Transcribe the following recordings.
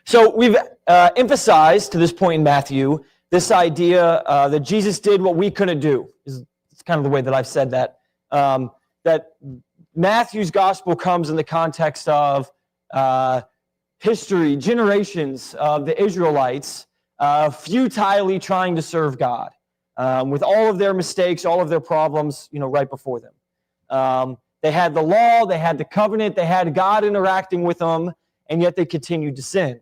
So we've emphasized to this point in Matthew this idea that Jesus did what we couldn't do. It's kind of the way that I've said that. That Matthew's gospel comes in the context of history, generations of the Israelites futilely trying to serve God with all of their mistakes, all of their problems, right before them. They had the law, they had the covenant, they had God interacting with them, and yet they continued to sin.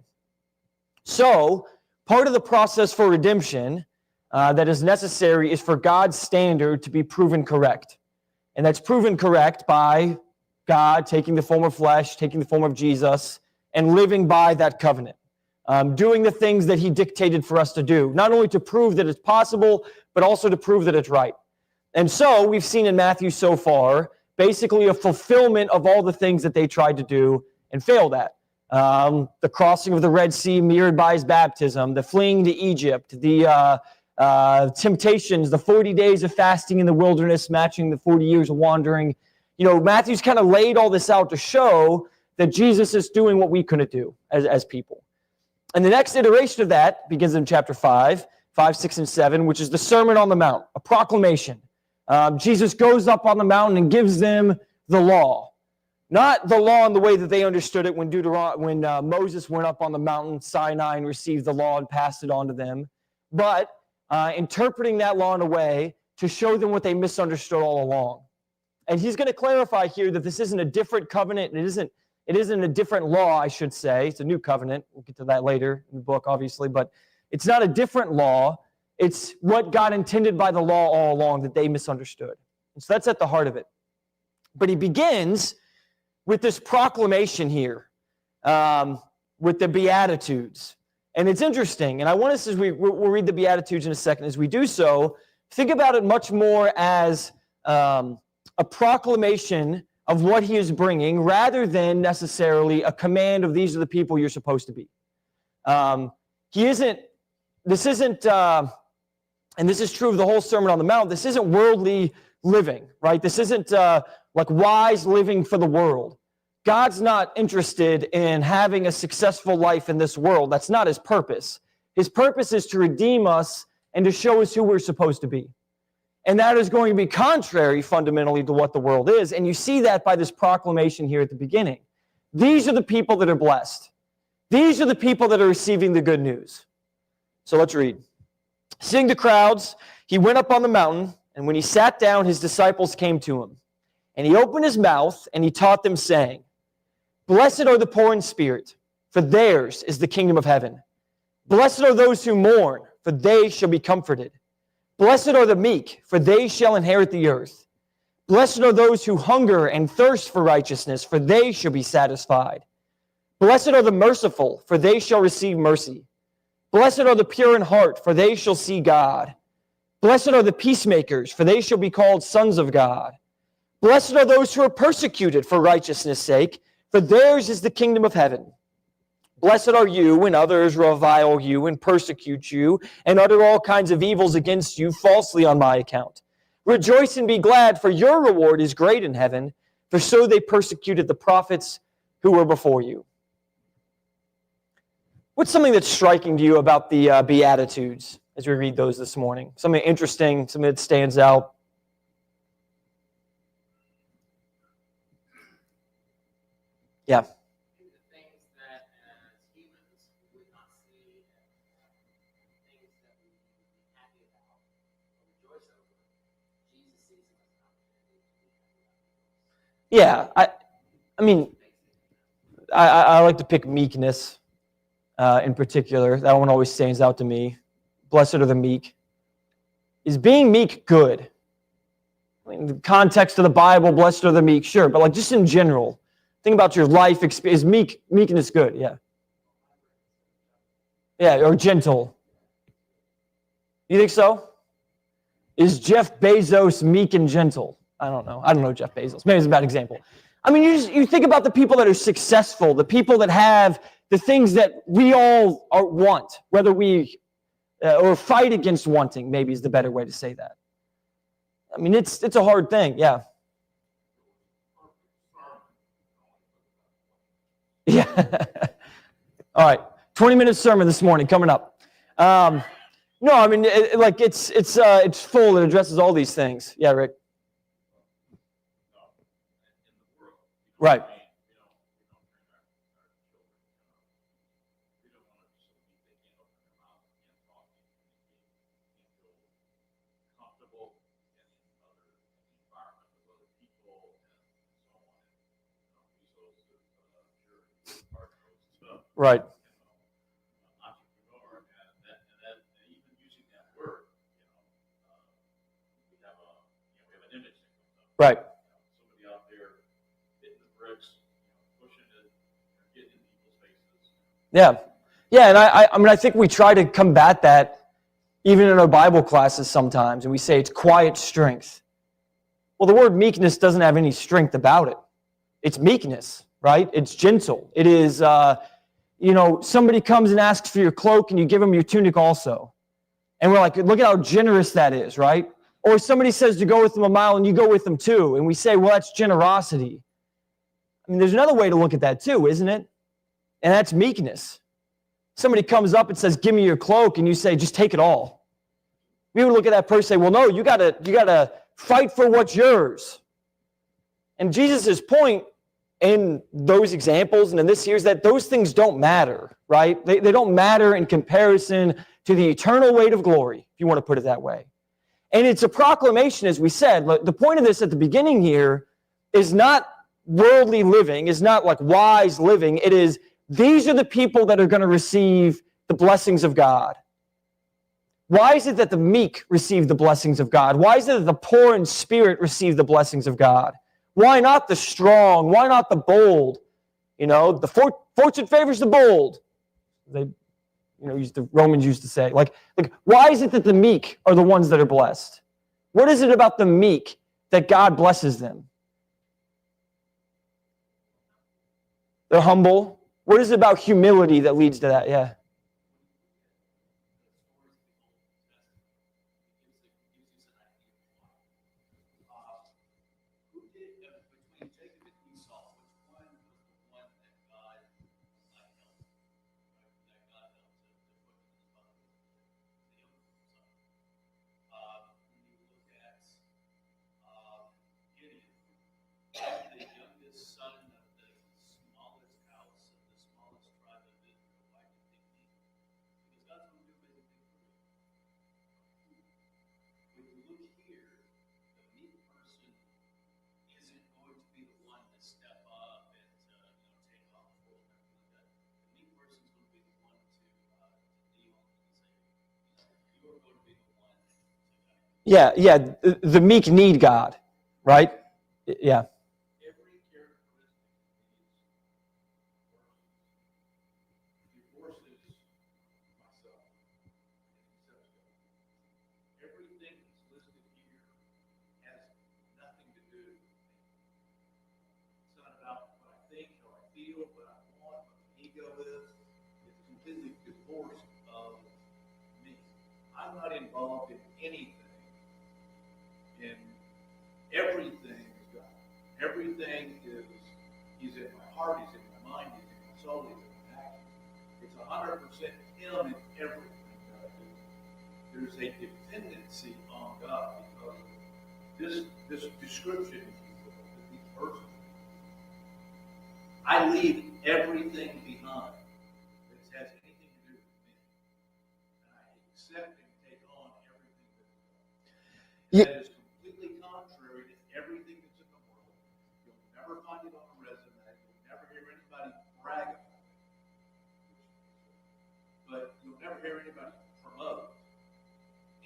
So, part of the process for redemption that is necessary is for God's standard to be proven correct. And that's proven correct by God taking the form of flesh, taking the form of Jesus, and living by that covenant. Doing the things that he dictated for us to do, not only to prove that it's possible, but also to prove that it's right. And so, we've seen in Matthew so far, basically a fulfillment of all the things that they tried to do and failed at. The crossing of the Red Sea mirrored by his baptism, the fleeing to Egypt, the temptations, the 40 days of fasting in the wilderness matching the 40 years of wandering. Matthew's kind of laid all this out to show that Jesus is doing what we couldn't do as people. And the next iteration of that begins in chapter 5, 6, and 7, which is the Sermon on the Mount, a proclamation. Jesus goes up on the mountain and gives them the law. Not the law in the way that they understood it when Moses went up on the mountain Sinai and received the law and passed it on to them, but interpreting that law in a way to show them what they misunderstood all along. And he's going to clarify here that this isn't a different covenant, and it isn't a different law, I should say. It's a new covenant. We'll get to that later in the book, obviously, but it's not a different law. It's what God intended by the law all along that they misunderstood. And so that's at the heart of it. But he begins with this proclamation here, with the Beatitudes. And it's interesting, and I want us, as we'll read the Beatitudes in a second, as we do so, think about it much more as a proclamation of what he is bringing, rather than necessarily a command of these are the people you're supposed to be. This isn't, and this is true of the whole Sermon on the Mount, this isn't worldly living, right? This isn't like wise living for the world. God's not interested in having a successful life in this world. That's not his purpose. His purpose is to redeem us and to show us who we're supposed to be. And that is going to be contrary fundamentally to what the world is. And you see that by this proclamation here at the beginning. These are the people that are blessed. These are the people that are receiving the good news. So let's read. Seeing the crowds, he went up on the mountain, and when he sat down, his disciples came to him. And he opened his mouth, and he taught them, saying, Blessed are the poor in spirit, for theirs is the kingdom of heaven. Blessed are those who mourn, for they shall be comforted. Blessed are the meek, for they shall inherit the earth. Blessed are those who hunger and thirst for righteousness, for they shall be satisfied. Blessed are the merciful, for they shall receive mercy. Blessed are the pure in heart, for they shall see God. Blessed are the peacemakers, for they shall be called sons of God. Blessed are those who are persecuted for righteousness' sake, for theirs is the kingdom of heaven. Blessed are you when others revile you and persecute you and utter all kinds of evils against you falsely on my account. Rejoice and be glad, for your reward is great in heaven, for so they persecuted the prophets who were before you. What's something that's striking to you about the Beatitudes as we read those this morning? Something interesting, something that stands out? Yeah. The things that as humans we would not see, things that we would be happy about or rejoice over, Jesus sees them as an opportunity to be happy about. Yeah, I mean, I like to pick meekness in particular. That one always stands out to me. Blessed are the meek. Is being meek good? I mean, the context of the Bible, blessed are the meek, sure, but like just in general, think about your life experience. Is meekness good? Yeah. Yeah, or gentle. You think so? Is Jeff Bezos meek and gentle? I don't know. I don't know Jeff Bezos. Maybe it's a bad example. I mean, you think about the people that are successful, the people that have the things that we all want, whether we or fight against wanting, maybe is the better way to say that. I mean, it's a hard thing, yeah. Yeah. All right. 20-minute sermon this morning coming up. No, I mean, it's full. It addresses all these things. Yeah, Rick. Right. Right. Right. Yeah. Yeah, and I mean, I think we try to combat that even in our Bible classes sometimes, and we say it's quiet strength. Well, the word meekness doesn't have any strength about it. It's meekness, right? It's gentle. It is, somebody comes and asks for your cloak and you give them your tunic also. And we're like, look at how generous that is, right? Or somebody says to go with them a mile and you go with them too. And we say, well, that's generosity. I mean, there's another way to look at that too, isn't it? And that's meekness. Somebody comes up and says, give me your cloak, and you say, just take it all. We would look at that person and say, well, no, you gotta fight for what's yours. And Jesus' point in those examples and in this here is that those things don't matter, right? They don't matter in comparison to the eternal weight of glory, if you want to put it that way. And it's a proclamation, as we said. The point of this at the beginning here is not worldly living, is not like wise living. It is, these are the people that are going to receive the blessings of God. Why is it that the meek receive the blessings of God? Why is it that the poor in spirit receive the blessings of God? Why not the strong? Why not the bold? The fortune favors the bold. The Romans used to say. Like, why is it that the meek are the ones that are blessed? What is it about the meek that God blesses them? They're humble. What is it about humility that leads to that? Yeah. Yeah. The meek need God, right? Yeah. I'm not involved in anything. And everything is God. Everything is in my heart, is in my mind, is in my soul, is in my action. It's 100% Him in everything that I do. There's a dependency on God because this description, these verses, I leave everything behind that has anything to do with me. And I accept and take on everything that is completely contrary to everything that's in the world. You'll never find it on a resume. You'll never hear anybody brag about it. But you'll never hear anybody promote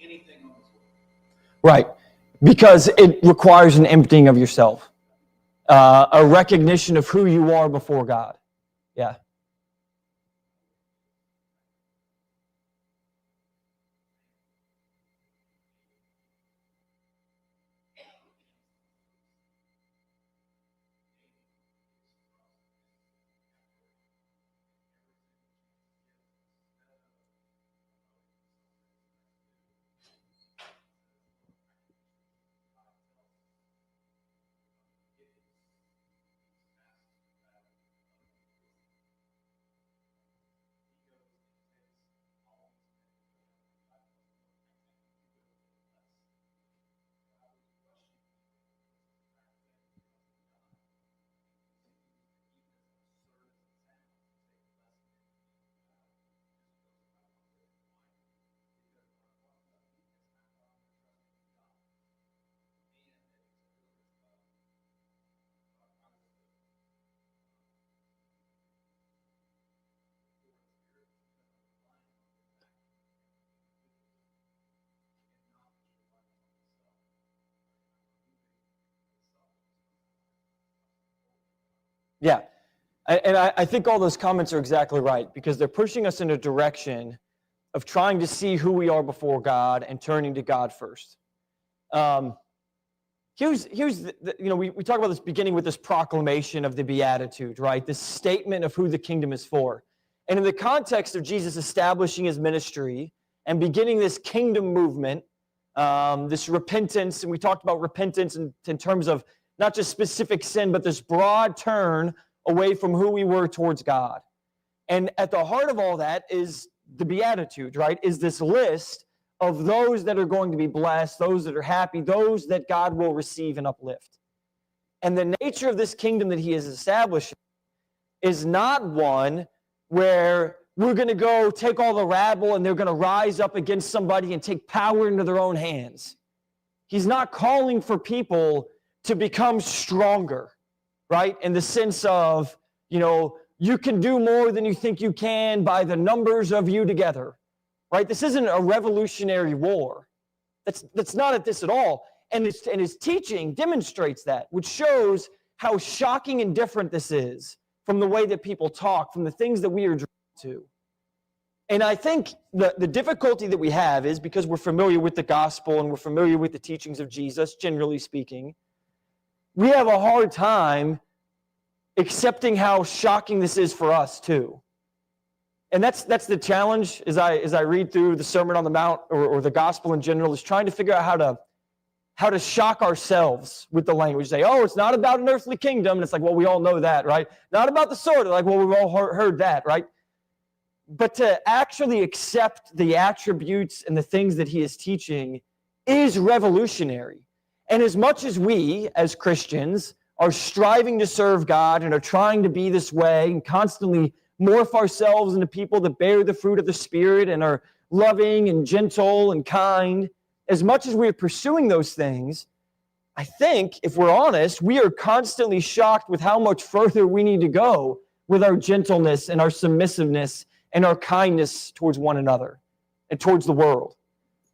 anything on this world. Right. Because it requires an emptying of yourself. A recognition of who you are before God. Yeah. Yeah. And I think all those comments are exactly right, because they're pushing us in a direction of trying to see who we are before God and turning to God first. Here's we talk about this beginning with this proclamation of the Beatitude, right? This statement of who the kingdom is for. And in the context of Jesus establishing his ministry and beginning this kingdom movement, this repentance, and we talked about repentance in terms of not just specific sin, but this broad turn away from who we were towards God. And at the heart of all that is the Beatitude, right? Is this list of those that are going to be blessed, those that are happy, those that God will receive and uplift. And the nature of this kingdom that he is establishing is not one where we're going to go take all the rabble and they're going to rise up against somebody and take power into their own hands. He's not calling for people to become stronger, right? In the sense of, you can do more than you think you can by the numbers of you together, right? This isn't a revolutionary war. That's not at this at all. And his teaching demonstrates that, which shows how shocking and different this is from the way that people talk, from the things that we are drawn to. And I think the difficulty that we have is because we're familiar with the gospel and we're familiar with the teachings of Jesus, generally speaking, we have a hard time accepting how shocking this is for us too. And that's the challenge as I read through the Sermon on the Mount or the gospel in general, is trying to figure out how to shock ourselves with the language. Say, oh, it's not about an earthly kingdom. And it's like, well, we all know that, right? Not about the sword. Like, well, we've all heard that, right? But to actually accept the attributes and the things that he is teaching is revolutionary. And as much as we, as Christians, are striving to serve God and are trying to be this way and constantly morph ourselves into people that bear the fruit of the Spirit and are loving and gentle and kind, as much as we are pursuing those things, I think, if we're honest, we are constantly shocked with how much further we need to go with our gentleness and our submissiveness and our kindness towards one another and towards the world.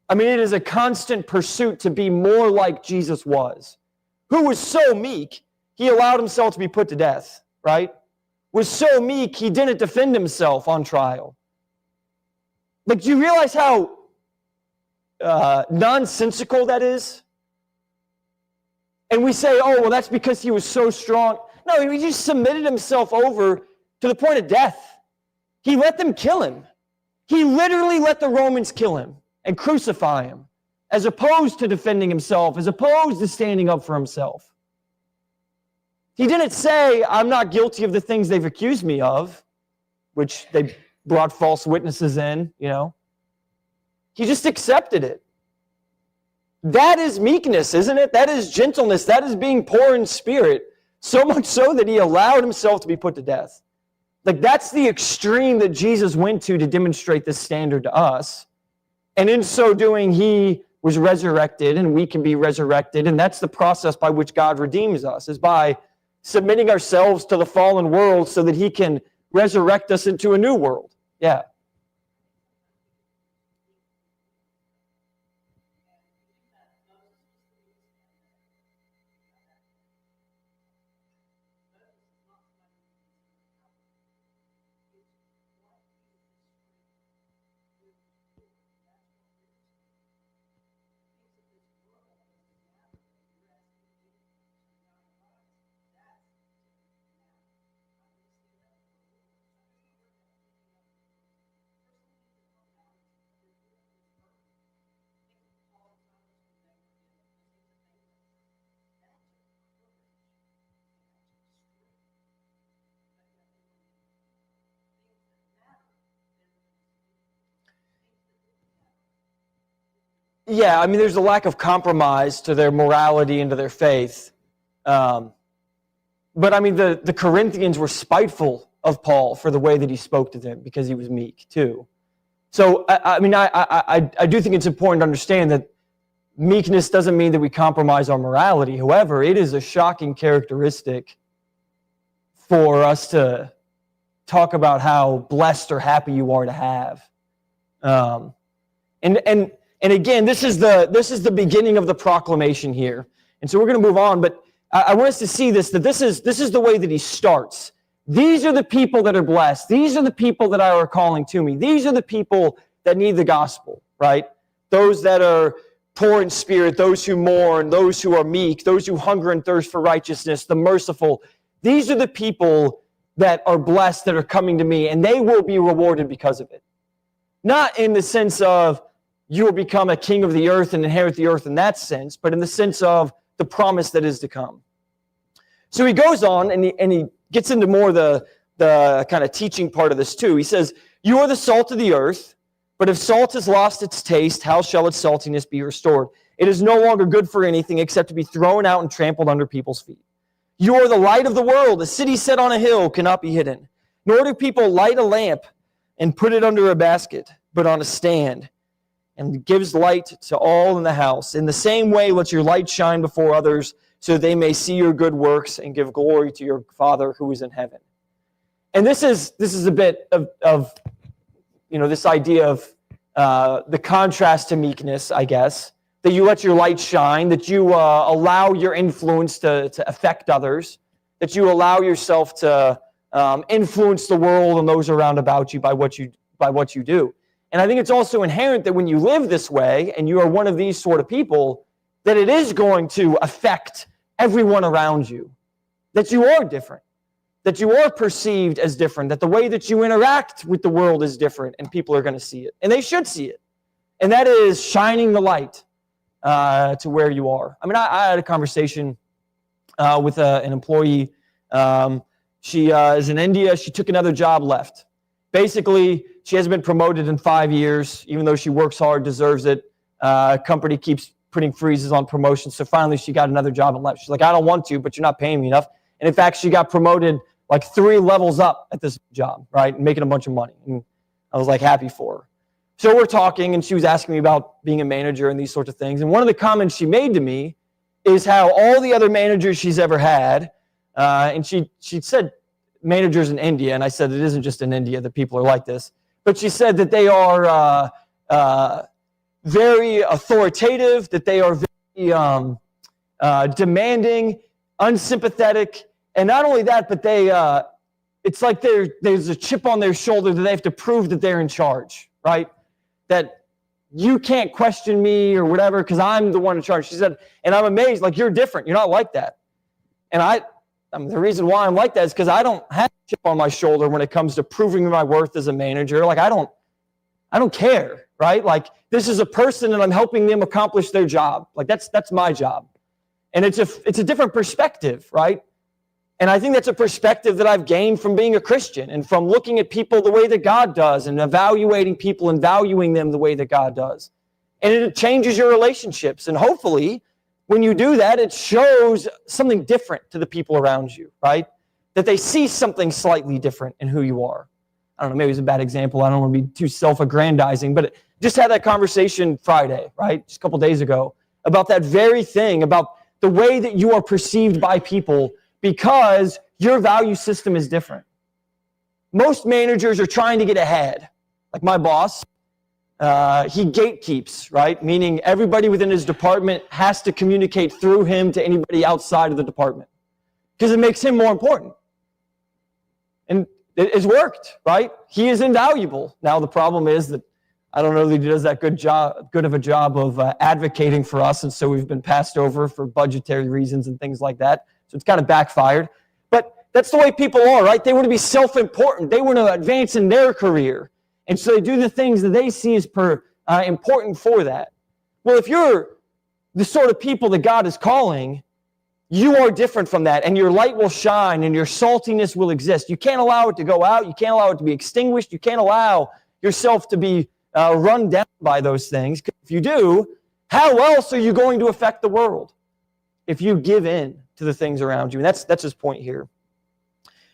I mean, it is a constant pursuit to be more like Jesus was, who was so meek, he allowed himself to be put to death, right? Was so meek, he didn't defend himself on trial. Like, do you realize how nonsensical that is? And we say, oh, well, that's because he was so strong. No, he just submitted himself over to the point of death. He let them kill him. He literally let the Romans kill him and crucify him, as opposed to defending himself, as opposed to standing up for himself. He didn't say, I'm not guilty of the things they've accused me of, which they brought false witnesses in, He just accepted it. That is meekness, isn't it? That is gentleness. That is being poor in spirit, so much so that he allowed himself to be put to death. Like, that's the extreme that Jesus went to demonstrate this standard to us. And in so doing, he was resurrected, and we can be resurrected. And that's the process by which God redeems us, is by submitting ourselves to the fallen world so that he can resurrect us into a new world. Yeah. Yeah, I mean, there's a lack of compromise to their morality and to their faith. But I mean, the Corinthians were spiteful of Paul for the way that he spoke to them because he was meek too. So, I do think it's important to understand that meekness doesn't mean that we compromise our morality. However, it is a shocking characteristic for us to talk about how blessed or happy you are to have. And again, this is the beginning of the proclamation here. And so we're going to move on, but I want us to see this, that this is the way that he starts. These are the people that are blessed. These are the people that are calling to me. These are the people that need the gospel, right? Those that are poor in spirit, those who mourn, those who are meek, those who hunger and thirst for righteousness, the merciful. These are the people that are blessed, that are coming to me, and they will be rewarded because of it. Not in the sense of you will become a king of the earth and inherit the earth in that sense, but in the sense of the promise that is to come. So he goes on and he gets into more the kind of teaching part of this too. He says, you are the salt of the earth, but if salt has lost its taste, how shall its saltiness be restored? It is no longer good for anything except to be thrown out and trampled under people's feet. You are the light of the world. A city set on a hill cannot be hidden. Nor do people light a lamp and put it under a basket, but on a stand, and gives light to all in the house. In the same way, let your light shine before others, so that they may see your good works and give glory to your Father who is in heaven. And this is a bit of this idea of the contrast to meekness, I guess, that you let your light shine, that you allow your influence to affect others, that you allow yourself to influence the world and those around about you by what you do. And I think it's also inherent that when you live this way and you are one of these sort of people, that it is going to affect everyone around you, that you are different, that you are perceived as different, that the way that you interact with the world is different, and people are going to see it, and they should see it. And that is shining the light to where you are. I mean, I had a conversation with an employee. She is in India. She took another job, left. Basically, she hasn't been promoted in 5 years, even though she works hard, deserves it. Company keeps putting freezes on promotions. So finally, she got another job and left. She's like, I don't want to, but you're not paying me enough. And in fact, she got promoted like 3 levels up at this job, right? Making a bunch of money. And I was like happy for her. So we're talking, and she was asking me about being a manager and these sorts of things. And one of the comments she made to me is how all the other managers she's ever had, and she said managers in India, and I said it isn't just in India that people are like this, but she said that they are very authoritative, that they are very demanding, unsympathetic, and not only that, but they it's like there's a chip on their shoulder that they have to prove that they're in charge, right? That you can't question me or whatever because I'm the one in charge. She said, and I'm amazed, like, you're different. You're not like that. And the reason why I'm like that is because I don't have a chip on my shoulder when it comes to proving my worth as a manager. Like, I don't care, right? Like, this is a person and I'm helping them accomplish their job. Like, that's my job. And it's a different perspective, right? And I think that's a perspective that I've gained from being a Christian and from looking at people the way that God does and evaluating people and valuing them the way that God does. And it changes your relationships. And hopefully, when you do that, it shows something different to the people around you, right? That they see something slightly different in who you are. I don't know, maybe it's a bad example. I don't want to be too self-aggrandizing, but just had that conversation Friday, right? Just a couple days ago, about that very thing, about the way that you are perceived by people because your value system is different. Most managers are trying to get ahead. Like my boss, he gatekeeps, right? Meaning everybody within his department has to communicate through him to anybody outside of the department because it makes him more important. And it's worked, right? He is invaluable. Now the problem is that I don't know that he does that good of a job of advocating for us, and so we've been passed over for budgetary reasons and things like that. So it's kind of backfired. But that's the way people are, right? They want to be self-important. They want to advance in their career. And so they do the things that they see as important for that. Well, if you're the sort of people that God is calling, you are different from that, and your light will shine, and your saltiness will exist. You can't allow it to go out. You can't allow it to be extinguished. You can't allow yourself to be run down by those things. If you do, how else are you going to affect the world? If you give in to the things around you. And that's his point here.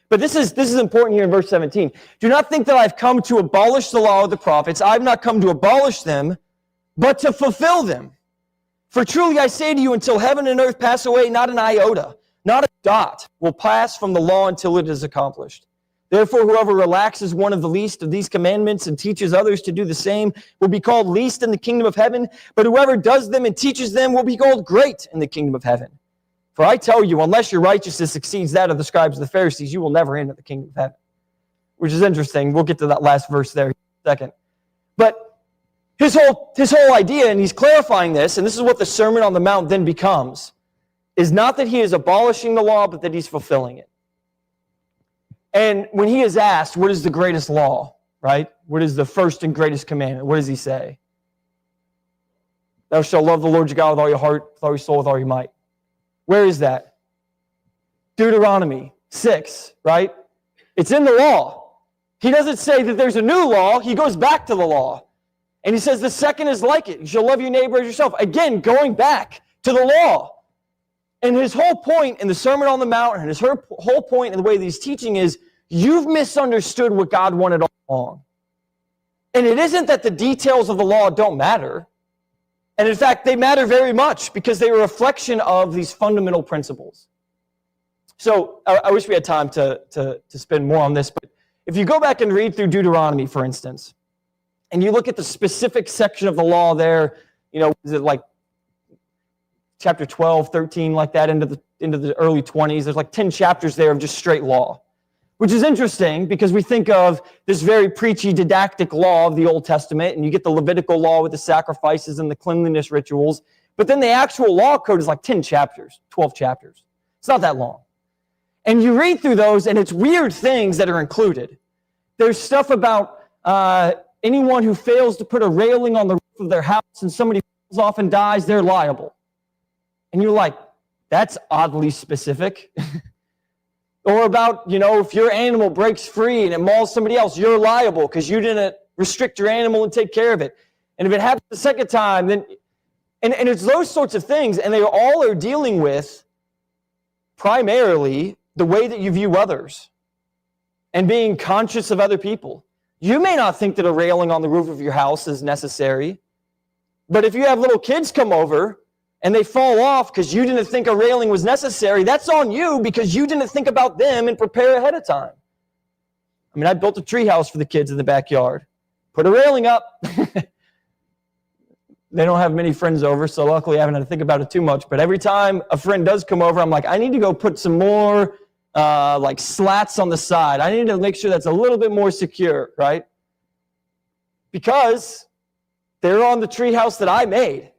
But this is important here in verse 17. Do not think that I've come to abolish the law of the prophets. I've not come to abolish them, but to fulfill them. For truly I say to you, until heaven and earth pass away, not an iota, not a dot will pass from the law until it is accomplished. Therefore, whoever relaxes one of the least of these commandments and teaches others to do the same will be called least in the kingdom of heaven, but whoever does them and teaches them will be called great in the kingdom of heaven. For I tell you, unless your righteousness exceeds that of the scribes and the Pharisees, you will never enter the kingdom of heaven. Which is interesting. We'll get to that last verse there in a second. But his whole idea, and he's clarifying this, and this is what the Sermon on the Mount then becomes, is not that he is abolishing the law, but that he's fulfilling it. And when he is asked, what is the greatest law, right? What is the first and greatest commandment? What does he say? Thou shalt love the Lord your God with all your heart, with all your soul, with all your might. Where is that? Deuteronomy 6, right? It's in the law. He doesn't say that there's a new law. He goes back to the law. And he says the second is like it. You shall love your neighbor as yourself. Again, going back to the law. And his whole point in the Sermon on the Mount and his whole point in the way that he's teaching is you've misunderstood what God wanted all along. And it isn't that the details of the law don't matter. And in fact, they matter very much because they are a reflection of these fundamental principles. So I wish we had time to spend more on this, but if you go back and read through Deuteronomy, for instance, and you look at the specific section of the law there, is it like chapter 12, 13, like that, into the early 20s, there's like 10 chapters there of just straight law, which is interesting because we think of this very preachy, didactic law of the Old Testament, and you get the Levitical law with the sacrifices and the cleanliness rituals, but then the actual law code is like 10 chapters, 12 chapters. It's not that long. And you read through those, and it's weird things that are included. There's stuff about anyone who fails to put a railing on the roof of their house and somebody falls off and dies, they're liable. And you're like, that's oddly specific. Or about, if your animal breaks free and it mauls somebody else, you're liable because you didn't restrict your animal and take care of it. And if it happens the second time, then, and it's those sorts of things, and they all are dealing with primarily the way that you view others and being conscious of other people. You may not think that a railing on the roof of your house is necessary, but if you have little kids come over and they fall off because you didn't think a railing was necessary, that's on you because you didn't think about them and prepare ahead of time. I mean, I built a tree house for the kids in the backyard. Put a railing up. They don't have many friends over, so luckily I haven't had to think about it too much. But every time a friend does come over, I'm like, I need to go put some more slats on the side. I need to make sure that's a little bit more secure, right? Because they're on the tree house that I made,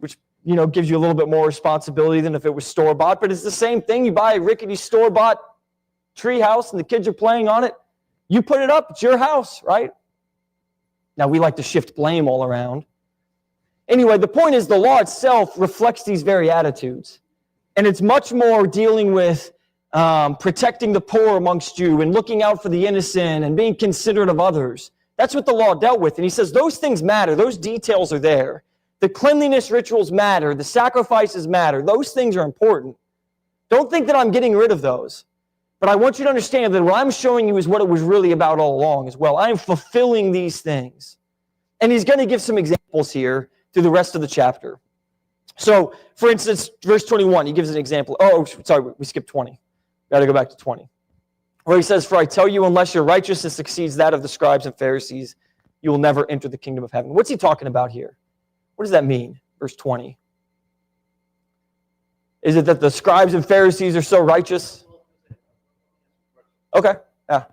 which gives you a little bit more responsibility than if it was store-bought. But it's the same thing. You buy a rickety store-bought tree house and the kids are playing on it. You put it up. It's your house, right? Now, we like to shift blame all around. Anyway, the point is the law itself reflects these very attitudes. And it's much more dealing with protecting the poor amongst you and looking out for the innocent and being considerate of others. That's what the law dealt with. And he says those things matter. Those details are there. The cleanliness rituals matter. The sacrifices matter. Those things are important. Don't think that I'm getting rid of those. But I want you to understand that what I'm showing you is what it was really about all along as well. I am fulfilling these things. And he's going to give some examples here through the rest of the chapter. So, for instance, verse 21, he gives an example. Oh, sorry, we skipped 20. Got to go back to 20. Where he says, for I tell you, unless your righteousness exceeds that of the scribes and Pharisees, you will never enter the kingdom of heaven. What's he talking about here? What does that mean? Verse 20. Is it that the scribes and Pharisees are so righteous? Okay, yeah.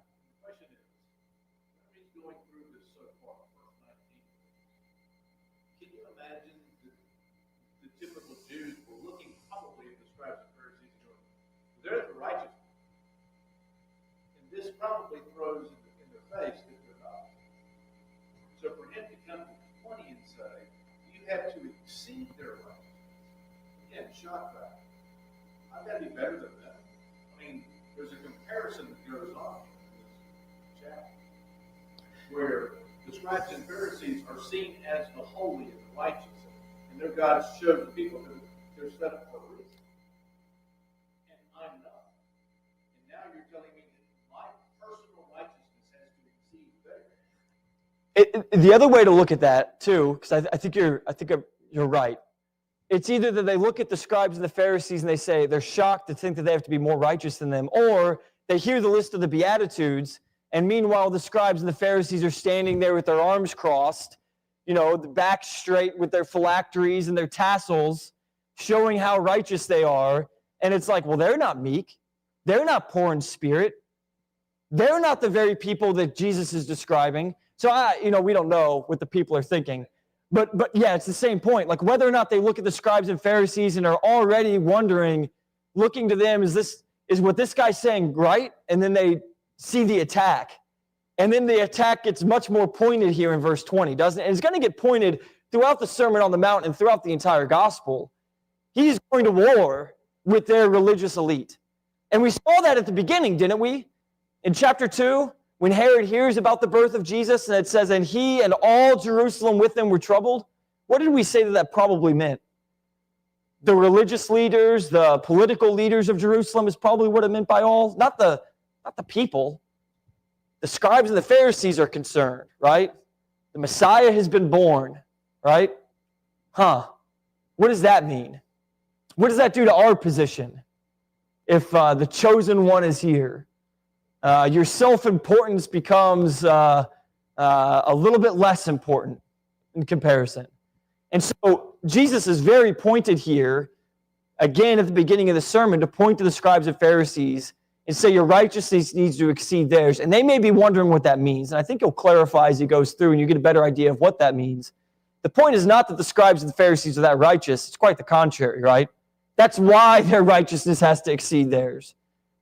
They're the righteous. And this probably throws in their face that they're not. So for him to come to 20 and say, you have to exceed their righteousness. Again, shock factor. I've got to be better than them. I mean, there's a comparison that goes on in this chapter where the scribes and Pharisees are seen as the holy and the righteous. And their God shows the people that they're set up for a reason. I'm not. And now you're telling me that my personal righteousness has to exceed theirs. The other way to look at that too, because I think you're right. It's either that they look at the scribes and the Pharisees and they say they're shocked to think that they have to be more righteous than them, or they hear the list of the Beatitudes, and meanwhile the scribes and the Pharisees are standing there with their arms crossed, the back straight with their phylacteries and their tassels, showing how righteous they are. And it's like, well, they're not meek. They're not poor in spirit. They're not the very people that Jesus is describing. So, we don't know what the people are thinking. But yeah, it's the same point. Like whether or not they look at the scribes and Pharisees and are already wondering, looking to them, is what this guy's saying right? And then they see the attack. And then the attack gets much more pointed here in verse 20, doesn't it? And it's going to get pointed throughout the Sermon on the Mount and throughout the entire gospel. He's going to war with their religious elite. And we saw that at the beginning, didn't we? In chapter 2, when Herod hears about the birth of Jesus, and it says, and he and all Jerusalem with him were troubled. What did we say that probably meant? The religious leaders, the political leaders of Jerusalem is probably what it meant by all. Not the people. The scribes and the Pharisees are concerned, right? The Messiah has been born, right? What does that mean? What does that do to our position if the chosen one is here? Your self-importance becomes a little bit less important in comparison. And so Jesus is very pointed here, again at the beginning of the sermon, to point to the scribes and Pharisees and say your righteousness needs to exceed theirs. And they may be wondering what that means. And I think he'll clarify as he goes through and you get a better idea of what that means. The point is not that the scribes and the Pharisees are that righteous. It's quite the contrary, right? That's why their righteousness has to exceed theirs.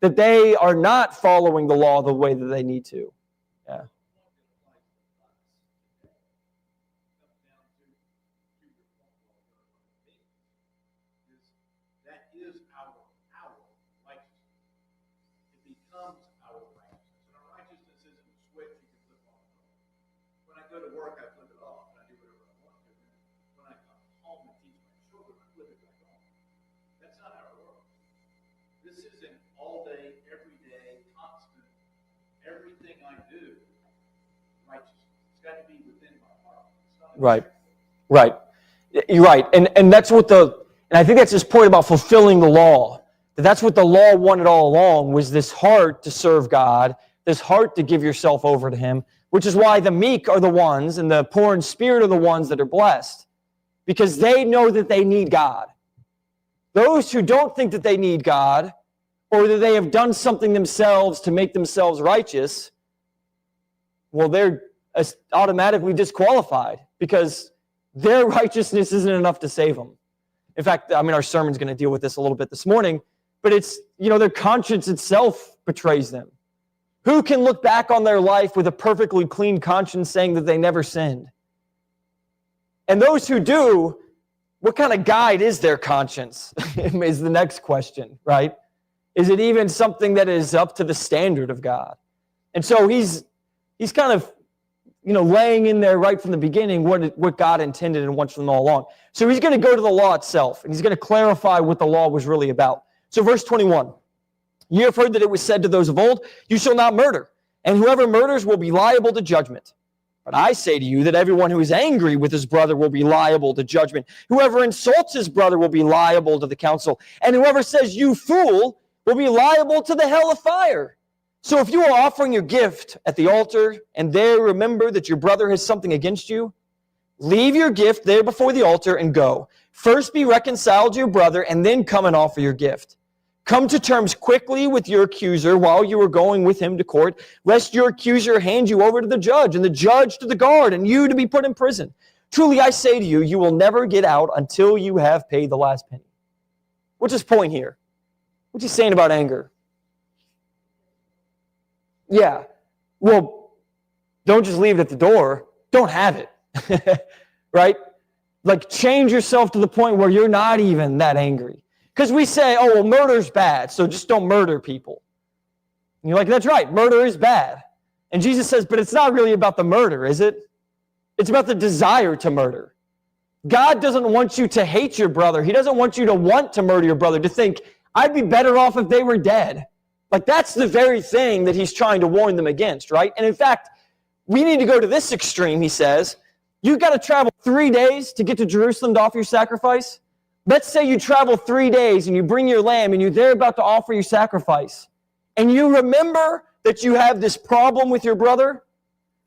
That they are not following the law the way that they need to. Yeah. That is our righteousness. It becomes our righteousness. And our righteousness isn't a switch you can flip on and off. When I go to work, I flip it off and I do whatever I want to. And when I come home and teach my children, I flip it back on. That's not how it works. This isn't all day, every day, constant, everything I do, righteousness. It's got to be within my heart. It's not Right. You're right. And that's what and I think that's his point about fulfilling the law. That's what the law wanted all along, was this heart to serve God, this heart to give yourself over to him, which is why the meek are the ones and the poor in spirit are the ones that are blessed, because they know that they need God. Those who don't think that they need God, or that they have done something themselves to make themselves righteous, well, they're automatically disqualified because their righteousness isn't enough to save them. In fact, our sermon's going to deal with this a little bit this morning, but it's, their conscience itself betrays them. Who can look back on their life with a perfectly clean conscience saying that they never sinned? And those who do, what kind of guide is their conscience is the next question, right? Is it even something that is up to the standard of God? And so he's kind of, laying in there right from the beginning what God intended and wants from them all along. So he's going to go to the law itself, and he's going to clarify what the law was really about. So verse 21, you have heard that it was said to those of old, you shall not murder, and whoever murders will be liable to judgment. But I say to you that everyone who is angry with his brother will be liable to judgment. Whoever insults his brother will be liable to the council, and whoever says, you fool, will be liable to the hell of fire. So if you are offering your gift at the altar and there remember that your brother has something against you, leave your gift there before the altar and go. First be reconciled to your brother and then come and offer your gift. Come to terms quickly with your accuser while you are going with him to court, lest your accuser hand you over to the judge and the judge to the guard and you to be put in prison. Truly I say to you, you will never get out until you have paid the last penny. What's his point here? What's he saying about anger? Yeah, well, don't just leave it at the door. Don't have it, right? Like change yourself to the point where you're not even that angry. Because we say, oh, well, murder's bad, so just don't murder people. And you're like, that's right, murder is bad. And Jesus says, but it's not really about the murder, is it? It's about the desire to murder. God doesn't want you to hate your brother. He doesn't want you to want to murder your brother, to think, I'd be better off if they were dead. Like that's the very thing that he's trying to warn them against, right? And in fact, we need to go to this extreme, he says. You've got to travel 3 days to get to Jerusalem to offer your sacrifice. Let's say you travel 3 days and you bring your lamb and you're there about to offer your sacrifice. And you remember that you have this problem with your brother.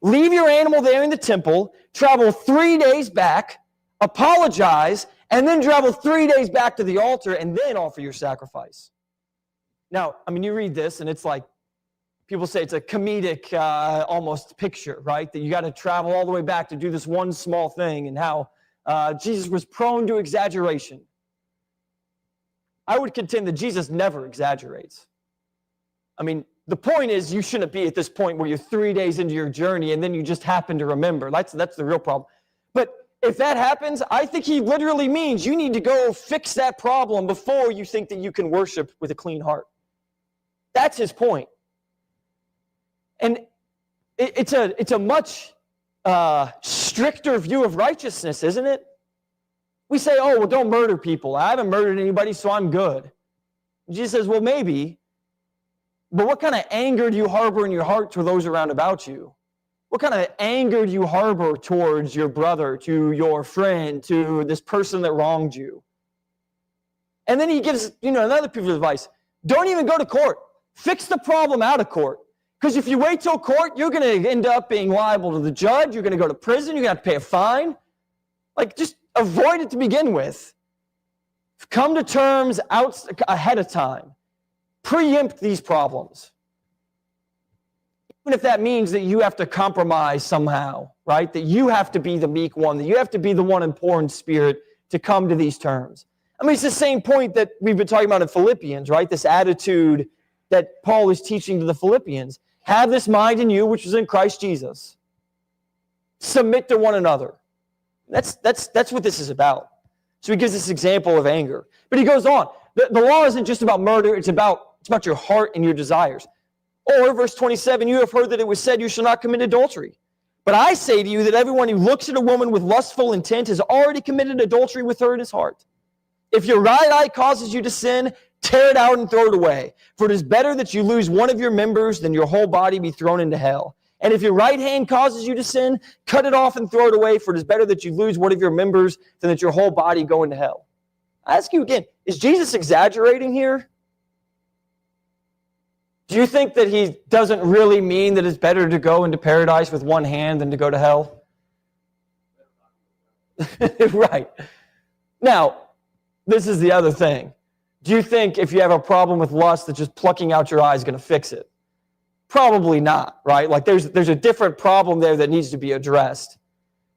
Leave your animal there in the temple, travel 3 days back, apologize, and then travel 3 days back to the altar and then offer your sacrifice. Now, I mean, you read this and it's like, people say it's a comedic almost picture, right? That you got to travel all the way back to do this one small thing, and how Jesus was prone to exaggeration. I would contend that Jesus never exaggerates. I mean, the point is you shouldn't be at this point where you're 3 days into your journey and then you just happen to remember. That's the real problem. But if that happens, I think he literally means you need to go fix that problem before you think that you can worship with a clean heart. That's his point. And it's a much stricter view of righteousness, isn't it? We say, oh, well, don't murder people. I haven't murdered anybody, so I'm good. Jesus says, well, maybe. But what kind of anger do you harbor in your heart to those around about you? What kind of anger do you harbor towards your brother, to your friend, to this person that wronged you? And then he gives, another piece of advice. Don't even go to court. Fix the problem out of court. Because if you wait till court, you're going to end up being liable to the judge. You're going to go to prison. You're going to have to pay a fine. Like, just avoid it to begin with. Come to terms ahead of time. Preempt these problems. Even if that means that you have to compromise somehow, right? That you have to be the meek one, that you have to be the one in poor in spirit to come to these terms. I mean, it's the same point that we've been talking about in Philippians, right? This attitude that Paul is teaching to the Philippians. Have this mind in you, which is in Christ Jesus. Submit to one another. That's what this is about. So he gives this example of anger. But he goes on. The law isn't just about murder. It's about your heart and your desires. Or, verse 27, you have heard that it was said, you shall not commit adultery. But I say to you that everyone who looks at a woman with lustful intent has already committed adultery with her in his heart. If your right eye causes you to sin, tear it out and throw it away. For it is better that you lose one of your members than your whole body be thrown into hell. And if your right hand causes you to sin, cut it off and throw it away. For it is better that you lose one of your members than that your whole body go into hell. I ask you again, is Jesus exaggerating here? Do you think that he doesn't really mean that it's better to go into paradise with one hand than to go to hell? Right. Now, this is the other thing. Do you think if you have a problem with lust that just plucking out your eye is going to fix it? Probably not, right? Like there's a different problem there that needs to be addressed.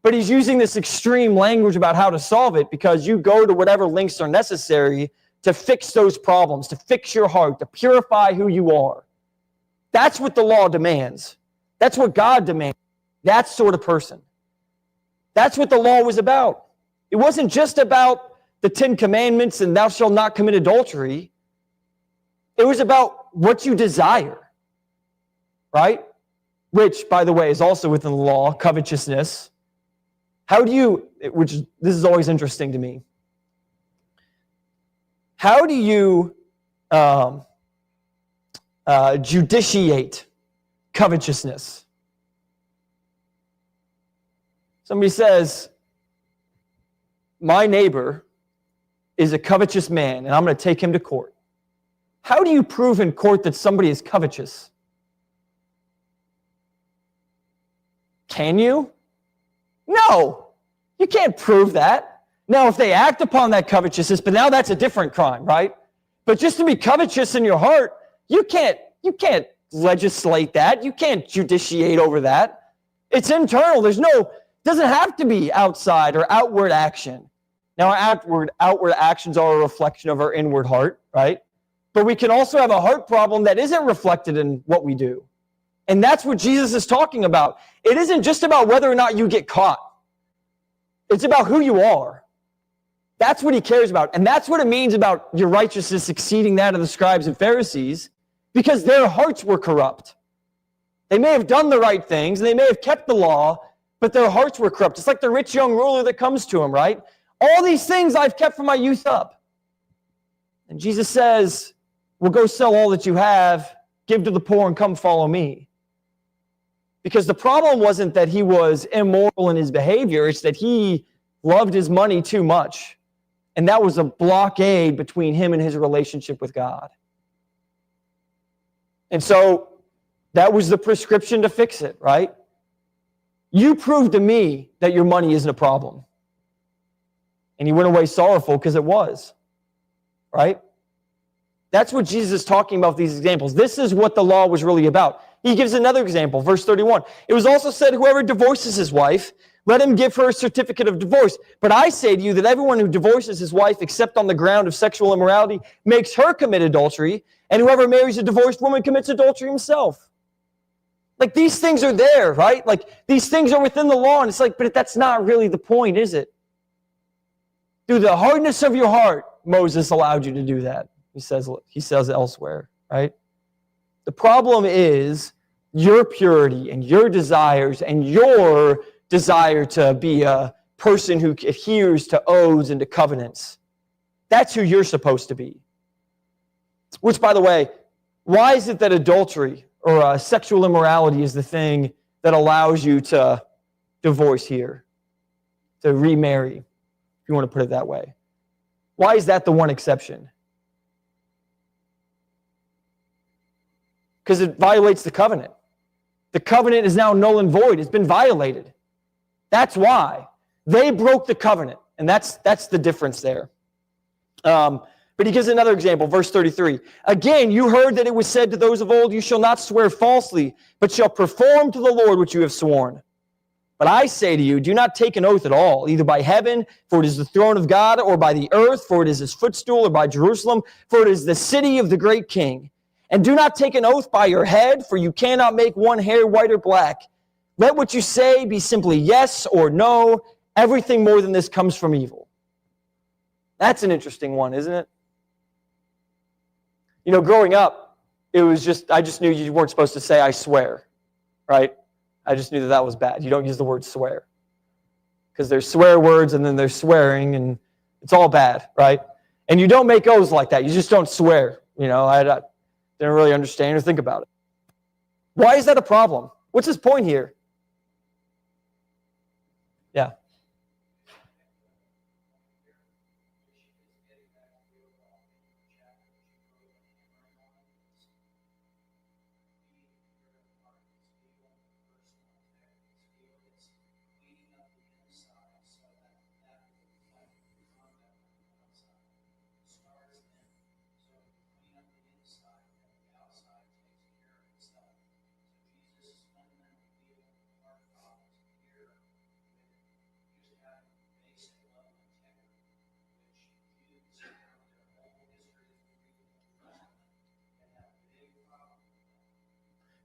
But he's using this extreme language about how to solve it because you go to whatever lengths are necessary to fix those problems, to fix your heart, to purify who you are. That's what the law demands. That's what God demands. That sort of person. That's what the law was about. It wasn't just about the 10 Commandments and thou shalt not commit adultery. It was about what you desire, right? Which, by the way, is also within the law, covetousness. This is always interesting to me. How do you judiciate covetousness? Somebody says, my neighbor is a covetous man, and I'm going to take him to court. How do you prove in court that somebody is covetous? Can you? No, you can't prove that. Now, if they act upon that covetousness, but now that's a different crime, right? But just to be covetous in your heart, you can't legislate that. You can't judiciate over that. It's internal. Doesn't have to be outside or outward action. Now, our outward actions are a reflection of our inward heart, right? But we can also have a heart problem that isn't reflected in what we do. And that's what Jesus is talking about. It isn't just about whether or not you get caught. It's about who you are. That's what he cares about. And that's what it means about your righteousness exceeding that of the scribes and Pharisees, because their hearts were corrupt. They may have done the right things, and they may have kept the law, but their hearts were corrupt. It's like the rich young ruler that comes to him, right? All these things I've kept from my youth up. And Jesus says, well, go sell all that you have, give to the poor, and come follow me. Because the problem wasn't that he was immoral in his behavior, it's that he loved his money too much. And that was a blockade between him and his relationship with God. And so that was the prescription to fix it, right? You prove to me that your money isn't a problem. And he went away sorrowful because it was. Right? That's what Jesus is talking about with these examples. This is what the law was really about. He gives another example, verse 31. It was also said, whoever divorces his wife, let him give her a certificate of divorce. But I say to you that everyone who divorces his wife except on the ground of sexual immorality makes her commit adultery, and whoever marries a divorced woman commits adultery himself. Like, these things are there, right? Like, these things are within the law, and it's like, but that's not really the point, is it? Through the hardness of your heart, Moses allowed you to do that. He says elsewhere, right? The problem is your purity and your desires and your desire to be a person who adheres to oaths and to covenants. That's who you're supposed to be. Which, by the way, why is it that adultery or sexual immorality is the thing that allows you to divorce here, to remarry, if you want to put it that way? Why is that the one exception? Because it violates the covenant. The covenant is now null and void. It's been violated. That's why. They broke the covenant, and that's the difference there. But he gives another example, verse 33. Again, you heard that it was said to those of old, you shall not swear falsely, but shall perform to the Lord what you have sworn. But I say to you, do not take an oath at all, either by heaven, for it is the throne of God, or by the earth, for it is his footstool, or by Jerusalem, for it is the city of the great king. And do not take an oath by your head, for you cannot make one hair white or black. Let what you say be simply yes or no. Everything more than this comes from evil. That's an interesting one, isn't it? You know, growing up, I just knew you weren't supposed to say, I swear, right? I just knew that was bad. You don't use the word swear. Because there's swear words and then there's swearing, and it's all bad, right? And you don't make oaths like that. You just don't swear. You know, I didn't really understand or think about it. Why is that a problem? What's his point here? Yeah.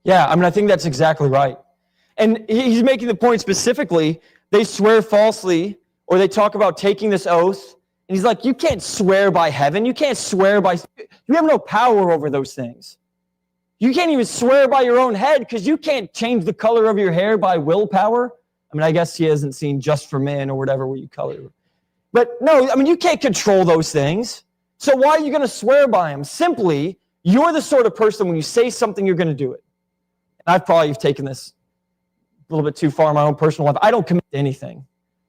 Yeah, I mean, I think that's exactly right. And he's making the point specifically, they swear falsely, or they talk about taking this oath, and he's like, you can't swear by heaven, you can't swear by, you have no power over those things. You can't even swear by your own head, because you can't change the color of your hair by willpower. I mean, I guess he hasn't seen Just for Men or whatever where you color it. But no, I mean, you can't control those things. So why are you going to swear by them? Simply, you're the sort of person, when you say something, you're going to do it. And I've probably taken this a little bit too far in my own personal life. I don't commit to anything.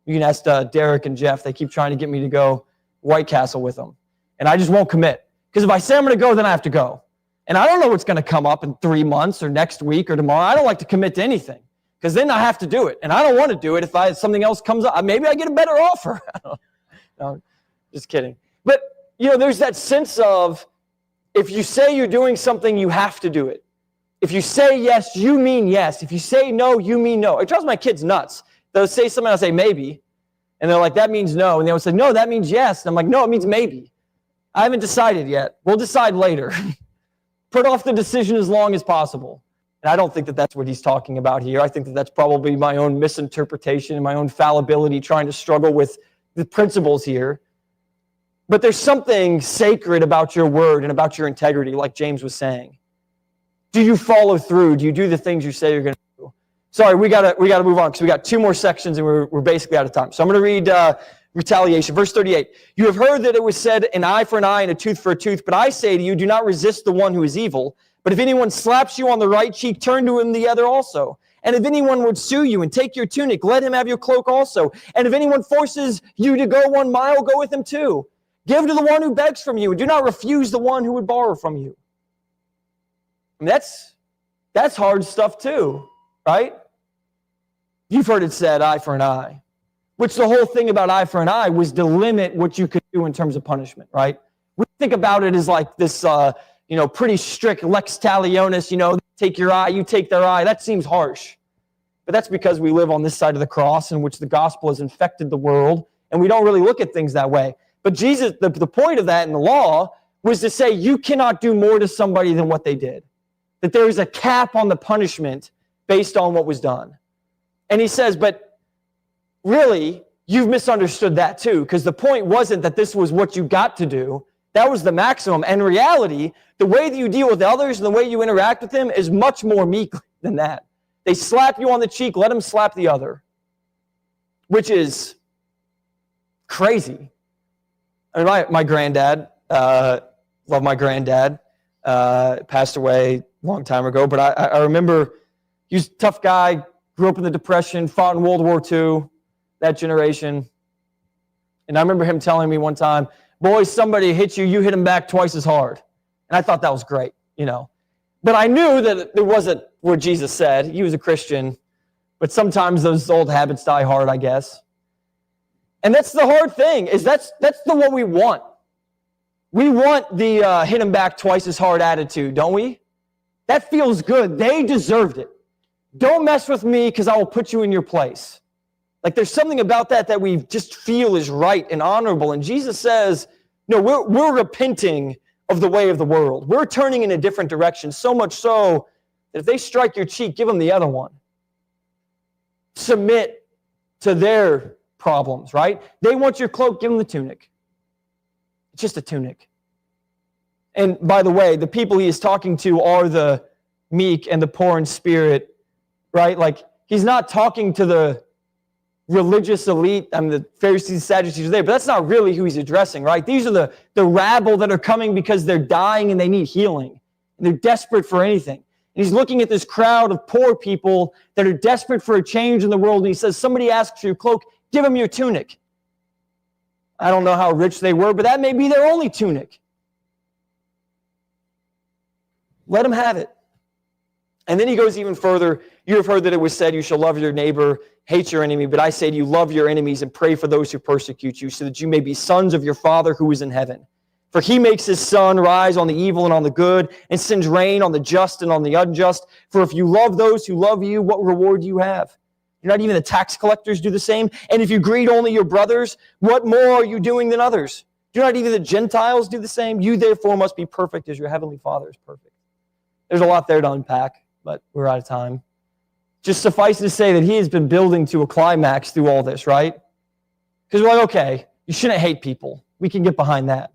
You can ask Derek and Jeff. They keep trying to get me to go White Castle with them. And I just won't commit. Because if I say I'm going to go, then I have to go. And I don't know what's going to come up in 3 months or next week or tomorrow. I don't like to commit to anything. Because then I have to do it. And I don't want to do it if something else comes up. Maybe I get a better offer. No, just kidding. But, you know, there's that sense of, if you say you're doing something, you have to do it. If you say yes, you mean yes. If you say no, you mean no. It drives my kids nuts. They'll say something, I'll say maybe. And they're like, that means no. And they'll say, no, that means yes. And I'm like, no, it means maybe. I haven't decided yet. We'll decide later. Put off the decision as long as possible. And I don't think that that's what he's talking about here. I think that that's probably my own misinterpretation and my own fallibility trying to struggle with the principles here. But there's something sacred about your word and about your integrity, like James was saying. Do you follow through? Do you do the things you say you're going to do? Sorry, we gotta move on because we got 2 more sections and we're basically out of time. So I'm going to read retaliation. Verse 38. You have heard that it was said, an eye for an eye and a tooth for a tooth. But I say to you, do not resist the one who is evil. But if anyone slaps you on the right cheek, turn to him the other also. And if anyone would sue you and take your tunic, let him have your cloak also. And if anyone forces you to go 1 mile, go with him 2. Give to the one who begs from you, and do not refuse the one who would borrow from you. I mean, that's hard stuff too, right? You've heard it said, eye for an eye. which the whole thing about eye for an eye was to limit what you could do in terms of punishment, right? We think about it as like this, pretty strict lex talionis, take your eye, you take their eye. That seems harsh. But that's because we live on this side of the cross in which the gospel has infected the world, and we don't really look at things that way. But Jesus, the point of that in the law was to say you cannot do more to somebody than what they did. That there is a cap on the punishment based on what was done. And he says, but really, you've misunderstood that too, because the point wasn't that this was what you got to do. That was the maximum. And in reality, the way that you deal with others and the way you interact with them is much more meek than that. They slap you on the cheek, let them slap the other, which is crazy. I mean, my granddad, love my granddad, passed away a long time ago, but I remember he was a tough guy, grew up in the Depression, fought in World War II, that generation. And I remember him telling me one time, boys, somebody hit you, you hit him back twice as hard. And I thought that was great, But I knew that it wasn't what Jesus said. He was a Christian, but sometimes those old habits die hard, I guess. And that's the hard thing, is that's the what we want. We want the hit him back twice as hard attitude, don't we? That feels good. They deserved it. Don't mess with me because I will put you in your place. Like there's something about that we just feel is right and honorable. And Jesus says, no, we're repenting of the way of the world. We're turning in a different direction, so much so that if they strike your cheek, give them the other one. Submit to their problems, right? They want your cloak, give them the tunic. It's just a tunic. And by the way, the people he is talking to are the meek and the poor in spirit, right? Like he's not talking to the religious elite. The Pharisees and Sadducees are there, but that's not really who he's addressing, right? These are the rabble that are coming because they're dying and they need healing. And they're desperate for anything. And he's looking at this crowd of poor people that are desperate for a change in the world. And he says, somebody asks for your cloak, give them your tunic. I don't know how rich they were, but that may be their only tunic. Let them have it. And then he goes even further. You have heard that it was said, you shall love your neighbor, hate your enemy. But I say to you, love your enemies and pray for those who persecute you, so that you may be sons of your Father who is in heaven. For he makes his sun rise on the evil and on the good, and sends rain on the just and on the unjust. For if you love those who love you, what reward do you have? You're not even the tax collectors do the same. And if you greet only your brothers, what more are you doing than others? Do not even the Gentiles do the same? You therefore must be perfect as your heavenly Father is perfect. There's a lot there to unpack, but we're out of time. Just suffice to say that he has been building to a climax through all this, right? Because we're like, okay, you shouldn't hate people. We can get behind that.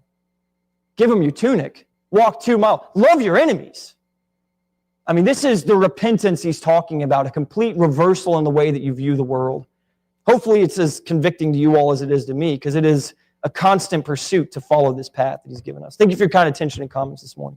Give them your tunic. Walk 2 miles. Love your enemies. I mean, this is the repentance he's talking about, a complete reversal in the way that you view the world. Hopefully it's as convicting to you all as it is to me, because it is a constant pursuit to follow this path that he's given us. Thank you for your kind attention and comments this morning.